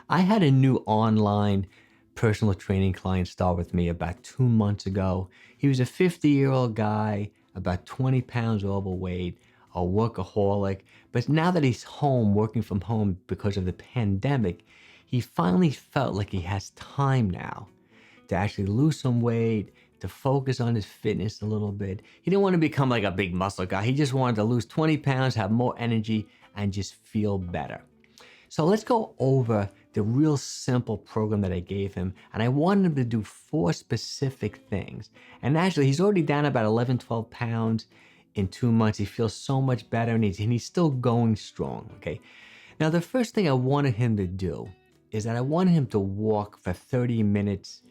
I had a new online personal training client start with me about 2 months ago. He was a 50-year-old guy, about 20 pounds overweight, a workaholic. But now that he's home, working from home because of the pandemic, he finally felt like he has time now to actually lose some weight, to focus on his fitness a little bit. He didn't want to become like a big muscle guy. He just wanted to lose 20 pounds, have more energy, and just feel better. So let's go over the real simple program that I gave him. And I wanted him to do 4 specific things. And actually, he's already down about 11, 12 pounds in 2 months. He feels so much better and he's still going strong, okay? Now, the first thing I wanted him to do is that I wanted him to walk for 30 minutes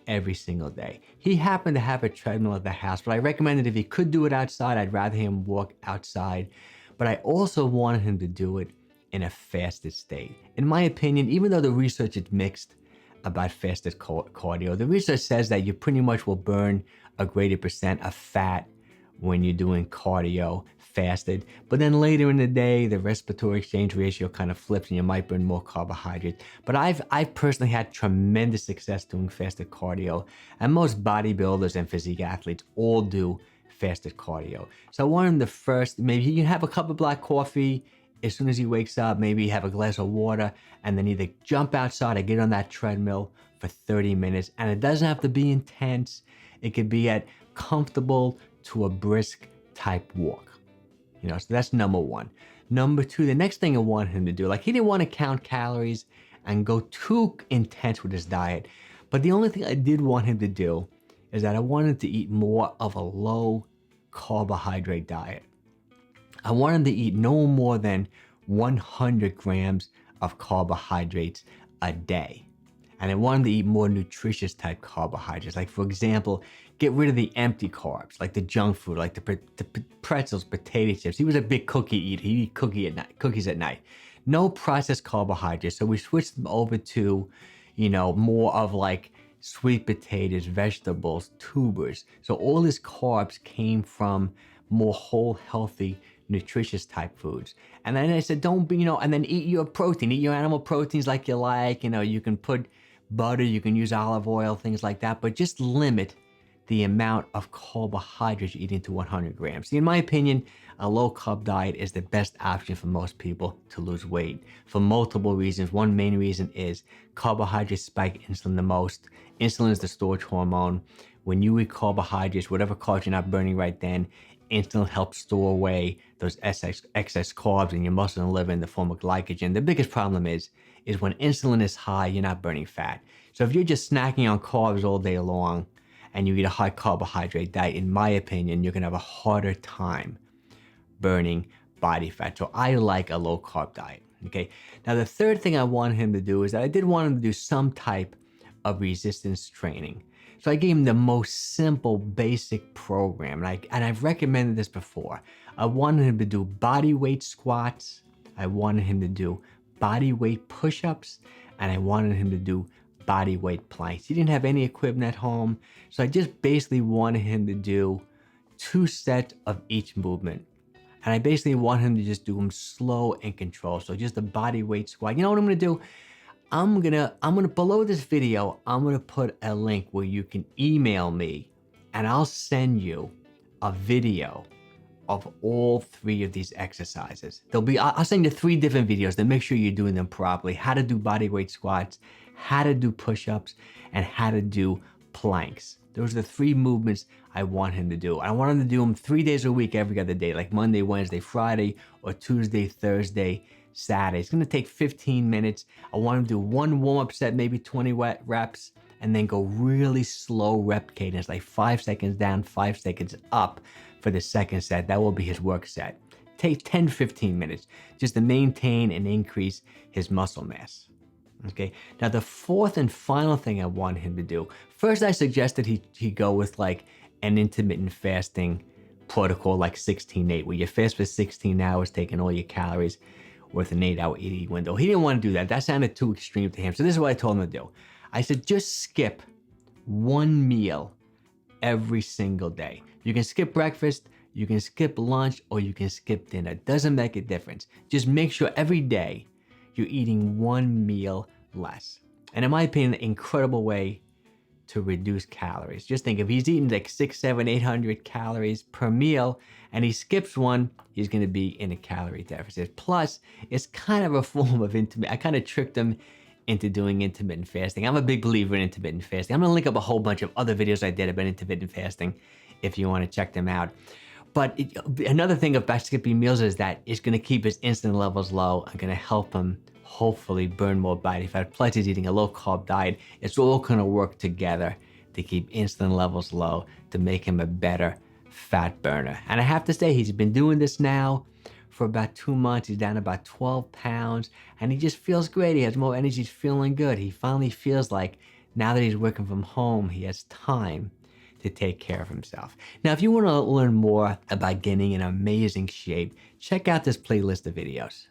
every single day. He happened to have a treadmill at the house, but I recommended if he could do it outside, I'd rather him walk outside. But I also wanted him to do it in a fasted state. In my opinion, even though the research is mixed about fasted cardio, the research says that you pretty much will burn a greater percent of fat when you're doing cardio fasted. But then later in the day, the respiratory exchange ratio kind of flips and you might burn more carbohydrates. But I've personally had tremendous success doing fasted cardio, and most bodybuilders and physique athletes all do fasted cardio. So I want him to first, maybe he can have a cup of black coffee as soon as he wakes up, maybe have a glass of water, and then either jump outside or get on that treadmill for 30 minutes. And it doesn't have to be intense. It could be at comfortable to a brisk type walk. So that's number 1. Number 2, the next thing I want him to do, like he didn't want to count calories and go too intense with his diet. But the only thing I did want him to do is that I wanted to eat more of a low carbohydrate diet. I want him to eat no more than 100 grams of carbohydrates a day. And I want him to eat more nutritious type carbohydrates. Like, for example, get rid of the empty carbs, like the junk food, like the pretzels, potato chips. He was a big cookie eater. He'd eat cookies at night. No processed carbohydrates. So we switched them over to, more of like sweet potatoes, vegetables, tubers. So all his carbs came from more whole, healthy, nutritious type foods. And then I said, and then eat your protein, eat your animal proteins like you like. You can put butter, you can use olive oil, things like that, but just limit the amount of carbohydrates you eat into 100 grams. In my opinion, a low carb diet is the best option for most people to lose weight for multiple reasons. One main reason is carbohydrates spike insulin the most. Insulin is the storage hormone. When you eat carbohydrates, whatever carbs you're not burning right then, insulin helps store away those excess carbs in your muscle and liver in the form of glycogen. The biggest problem is when insulin is high, you're not burning fat. So if you're just snacking on carbs all day long and you eat a high carbohydrate diet, in my opinion, you're gonna have a harder time burning body fat. So I like a low carb diet, okay? Now the third thing I want him to do is that I did want him to do some type of resistance training. So I gave him the most simple, basic program, and I've recommended this before. I wanted him to do body weight squats, I wanted him to do body weight push-ups, and I wanted him to do body weight planks. He didn't have any equipment at home, so I just basically wanted him to do 2 sets of each movement. And I basically want him to just do them slow and controlled. So just a body weight squat. You know what I'm gonna do? I'm gonna below this video, I'm gonna put a link where you can email me and I'll send you a video of all 3 of these exercises. I'll send you 3 different videos to make sure you're doing them properly. How to do body weight squats, how to do push-ups, and how to do planks. Those are the 3 movements I want him to do. I want him to do them 3 days a week, every other day, like Monday, Wednesday, Friday, or Tuesday, Thursday, Saturday. It's gonna take 15 minutes. I want him to do 1 warm-up set, maybe 20 reps, and then go really slow rep cadence, like 5 seconds down, 5 seconds up for the second set. That will be his work set. Take 10, 15 minutes just to maintain and increase his muscle mass. Okay, now the 4th and final thing I want him to do, first I suggested he go with like an intermittent fasting protocol like 16-8, where you fast for 16 hours, taking all your calories with an 8-hour eating window. He didn't want to do that. That sounded too extreme to him. So this is what I told him to do. I said, just skip 1 meal every single day. You can skip breakfast, you can skip lunch, or you can skip dinner. Doesn't make a difference. Just make sure every day you're eating 1 meal less. And in my opinion, an incredible way to reduce calories. Just think, if he's eating like 600, 700, 800 calories per meal and he skips one, he's going to be in a calorie deficit. Plus, it's kind of a form of I kind of tricked him into doing intermittent fasting. I'm a big believer in intermittent fasting. I'm going to link up a whole bunch of other videos I did about intermittent fasting if you want to check them out. But another thing about skipping meals is that it's going to keep his insulin levels low and going to help him hopefully burn more body fat. Plus, he's eating a low-carb diet. It's all going to work together to keep insulin levels low, to make him a better fat burner. And I have to say, he's been doing this now for about 2 months. He's down about 12 pounds, and he just feels great. He has more energy. He's feeling good. He finally feels like now that he's working from home, he has time to take care of himself. Now, if you want to learn more about getting in amazing shape, check out this playlist of videos.